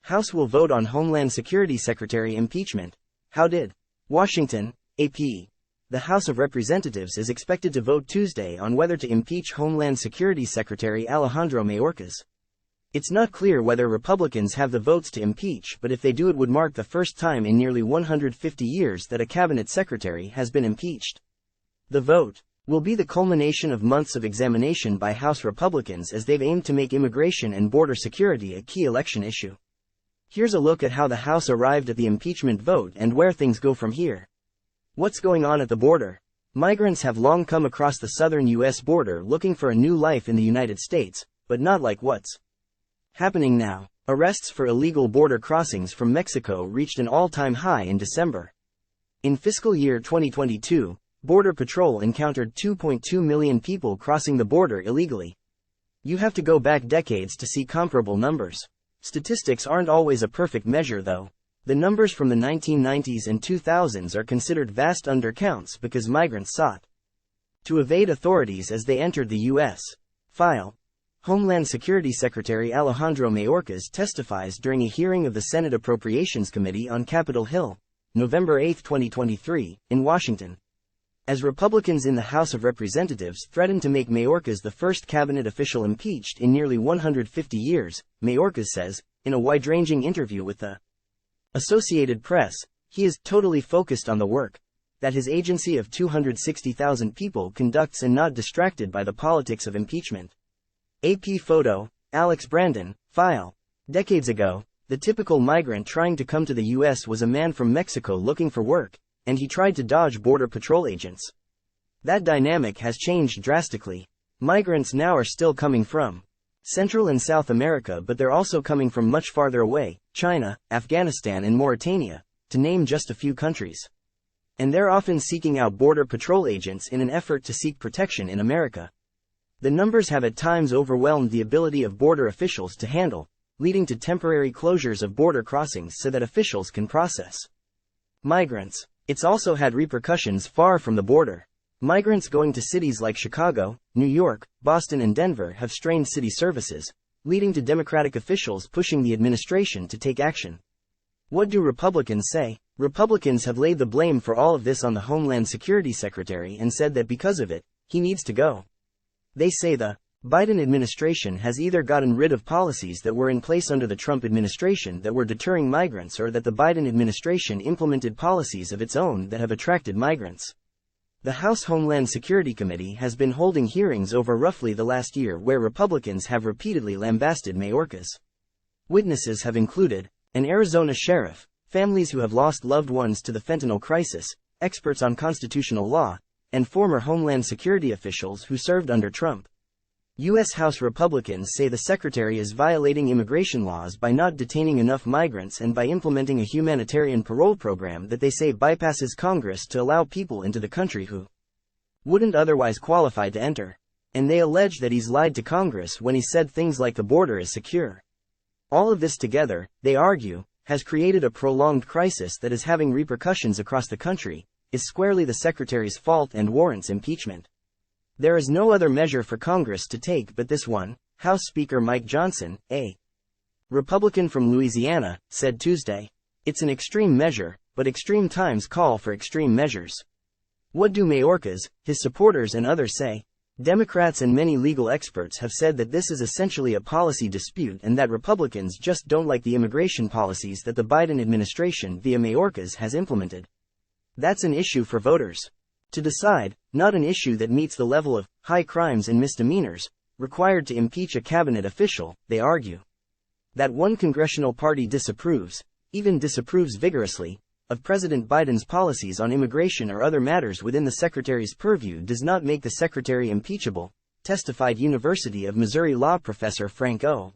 House will vote on Homeland Security Secretary impeachment. How did? Washington, AP. The House of Representatives is expected to vote Tuesday on whether to impeach Homeland Security Secretary Alejandro Mayorkas. It's not clear whether Republicans have the votes to impeach, but if they do, it would mark the first time in nearly 150 years that a cabinet secretary has been impeached. The vote will be the culmination of months of examination by House Republicans as they've aimed to make immigration and border security a key election issue. Here's a look at how the House arrived at the impeachment vote and where things go from here. What's going on at the border? Migrants have long come across the southern U.S. border looking for a new life in the United States, but not like what's happening now. Arrests for illegal border crossings from Mexico reached an all-time high in December. In fiscal year 2022, Border Patrol encountered 2.2 million people crossing the border illegally. You have to go back decades to see comparable numbers. Statistics aren't always a perfect measure though. The numbers from the 1990s and 2000s are considered vast undercounts because migrants sought to evade authorities as they entered the U.S. File. Homeland Security Secretary Alejandro Mayorkas testifies during a hearing of the Senate Appropriations Committee on Capitol Hill, November 8, 2023, in Washington. As Republicans in the House of Representatives threaten to make Mayorkas the first cabinet official impeached in nearly 150 years, Mayorkas says, in a wide-ranging interview with the Associated Press, he is totally focused on the work that his agency of 260,000 people conducts and not distracted by the politics of impeachment. AP photo, Alex Brandon, file. Decades ago, the typical migrant trying to come to the U.S. was a man from Mexico looking for work, and he tried to dodge Border Patrol agents. That dynamic has changed drastically. Migrants now are still coming from Central and South America, but they're also coming from much farther away, China, Afghanistan and Mauritania, to name just a few countries. And they're often seeking out Border Patrol agents in an effort to seek protection in America. The numbers have at times overwhelmed the ability of border officials to handle, leading to temporary closures of border crossings so that officials can process migrants. It's also had repercussions far from the border. Migrants going to cities like Chicago, New York, Boston and Denver have strained city services, leading to Democratic officials pushing the administration to take action. What do Republicans say? Republicans have laid the blame for all of this on the Homeland Security Secretary and said that because of it, he needs to go. They say the Biden administration has either gotten rid of policies that were in place under the Trump administration that were deterring migrants, or that the Biden administration implemented policies of its own that have attracted migrants. The House Homeland Security Committee has been holding hearings over roughly the last year where Republicans have repeatedly lambasted Mayorkas. Witnesses have included an Arizona sheriff, families who have lost loved ones to the fentanyl crisis, experts on constitutional law, and former Homeland Security officials who served under Trump. U.S. House Republicans say the secretary is violating immigration laws by not detaining enough migrants and by implementing a humanitarian parole program that they say bypasses Congress to allow people into the country who wouldn't otherwise qualify to enter. And they allege that he's lied to Congress when he said things like the border is secure. All of this together, they argue, has created a prolonged crisis that is having repercussions across the country, is squarely the secretary's fault and warrants impeachment. There is no other measure for Congress to take but this one, House Speaker Mike Johnson, a Republican from Louisiana, said Tuesday. It's an extreme measure, but extreme times call for extreme measures. What do Mayorkas, his supporters and others say? Democrats and many legal experts have said that this is essentially a policy dispute and that Republicans just don't like the immigration policies that the Biden administration via Mayorkas has implemented. That's an issue for voters to decide, not an issue that meets the level of high crimes and misdemeanors required to impeach a cabinet official, they argue. That one congressional party disapproves, even disapproves vigorously, of President Biden's policies on immigration or other matters within the secretary's purview does not make the secretary impeachable, testified University of Missouri law professor Frank O.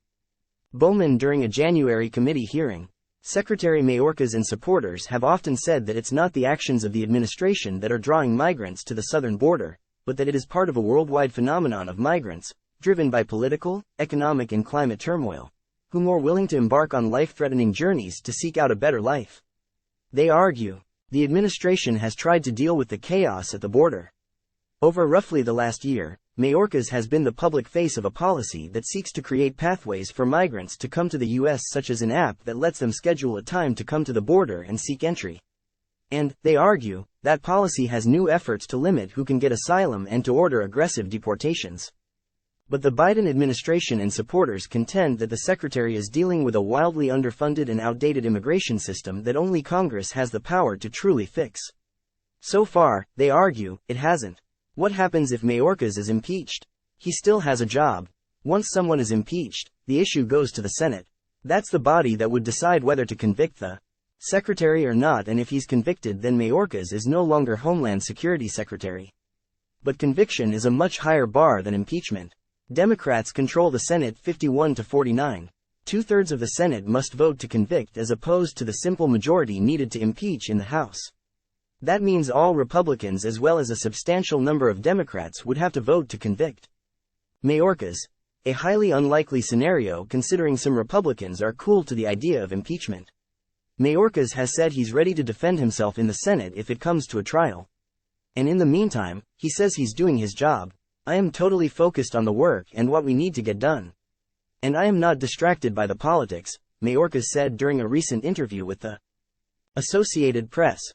Bowman during a January committee hearing. Secretary Mayorkas and supporters have often said that it's not the actions of the administration that are drawing migrants to the southern border, but that it is part of a worldwide phenomenon of migrants, driven by political, economic and climate turmoil, who are more willing to embark on life-threatening journeys to seek out a better life. They argue, the administration has tried to deal with the chaos at the border. Over roughly the last year, Mayorkas has been the public face of a policy that seeks to create pathways for migrants to come to the U.S., such as an app that lets them schedule a time to come to the border and seek entry. And, they argue, that policy has new efforts to limit who can get asylum and to order aggressive deportations. But the Biden administration and supporters contend that the secretary is dealing with a wildly underfunded and outdated immigration system that only Congress has the power to truly fix. So far, they argue, it hasn't. What happens if Mayorkas is impeached? He still has a job. Once someone is impeached, the issue goes to the Senate. That's the body that would decide whether to convict the secretary or not, and if he's convicted, then Mayorkas is no longer Homeland Security Secretary. But conviction is a much higher bar than impeachment. Democrats control the Senate 51-49. Two-thirds of the Senate must vote to convict as opposed to the simple majority needed to impeach in the House. That means all Republicans as well as a substantial number of Democrats would have to vote to convict Mayorkas. A highly unlikely scenario considering some Republicans are cool to the idea of impeachment. Mayorkas has said he's ready to defend himself in the Senate if it comes to a trial. And in the meantime, he says he's doing his job. I am totally focused on the work and what we need to get done. And I am not distracted by the politics, Mayorkas said during a recent interview with the Associated Press.